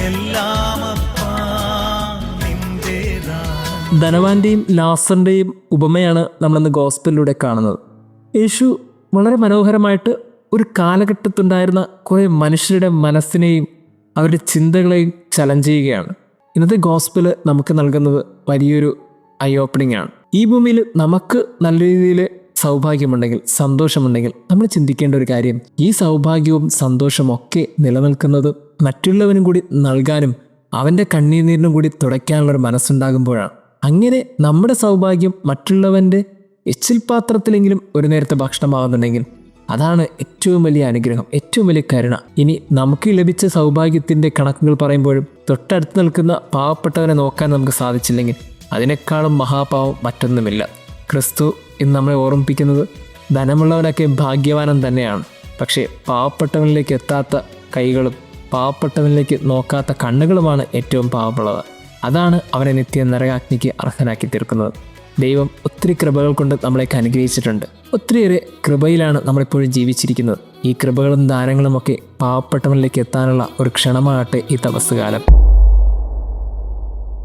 എല്ലാം അപ്പാ നിന്റേതാ. ധനവാന്റെയും ലാസറിൻ്റെയും ഉപമയാണ് നമ്മളിന്ന് ഗോസ്പലിലൂടെ കാണുന്നത്. യേശു വളരെ മനോഹരമായിട്ട് ഒരു കാലഘട്ടത്തുണ്ടായിരുന്ന കുറേ മനുഷ്യരുടെ മനസ്സിനെയും അവരുടെ ചിന്തകളെയും ചലഞ്ച് ചെയ്യുകയാണ്. ഇന്നത്തെ ഗോസ്പല് നമുക്ക് നൽകുന്നത് വലിയൊരു ഐ ഓപ്പണിംഗ് ആണ്. ഈ ഭൂമിയിൽ നമുക്ക് നല്ല രീതിയിൽ സൗഭാഗ്യമുണ്ടെങ്കിൽ, സന്തോഷമുണ്ടെങ്കിൽ, നമ്മൾ ചിന്തിക്കേണ്ട ഒരു കാര്യം, ഈ സൗഭാഗ്യവും സന്തോഷവും ഒക്കെ നിലനിൽക്കുന്നത് മറ്റുള്ളവനും കൂടി നൽകാനും അവൻ്റെ കണ്ണീരിനും കൂടി തുടയ്ക്കാനുള്ളൊരു മനസ്സുണ്ടാകുമ്പോഴാണ്. അങ്ങനെ നമ്മുടെ സൗഭാഗ്യം മറ്റുള്ളവൻ്റെ എച്ചിൽ പാത്രത്തിലെങ്കിലും ഒരു നേരത്തെ ഭക്ഷണമാകുന്നുണ്ടെങ്കിൽ അതാണ് ഏറ്റവും വലിയ അനുഗ്രഹം, ഏറ്റവും വലിയ കരുണ. ഇനി നമുക്ക് ലഭിച്ച സൗഭാഗ്യത്തിൻ്റെ കണക്കുകൾ പറയുമ്പോഴും തൊട്ടടുത്ത് നിൽക്കുന്ന പാവപ്പെട്ടവനെ നോക്കാൻ നമുക്ക് സാധിച്ചില്ലെങ്കിൽ അതിനേക്കാളും മഹാപാവം മറ്റൊന്നുമില്ല. ക്രിസ്തു ഇന്ന് നമ്മളെ ഓർമ്മിപ്പിക്കുന്നത് ധനമുള്ളവനൊക്കെ ഭാഗ്യവാനം തന്നെയാണ്. പക്ഷേ പാവപ്പെട്ടവനിലേക്ക് എത്താത്ത കൈകളും പാവപ്പെട്ടവനിലേക്ക് നോക്കാത്ത കണ്ണുകളുമാണ് ഏറ്റവും പാവമുള്ളത്. അതാണ് അവനെ നിത്യ നരകാഗ്നിക്ക് അർഹനാക്കി തീർക്കുന്നത്. ദൈവം ഒത്തിരി കൃപകൾ കൊണ്ട് നമ്മളെയൊക്കെ അനുഗ്രഹിച്ചിട്ടുണ്ട്. ഒത്തിരിയേറെ കൃപയിലാണ് നമ്മളിപ്പോഴും ജീവിച്ചിരിക്കുന്നത്. ഈ കൃപകളും ദാനങ്ങളുമൊക്കെ പാവപ്പെട്ടവനിലേക്ക് എത്താനുള്ള ഒരു ക്ഷണമാകട്ടെ ഈ തപസ്സുകാലം.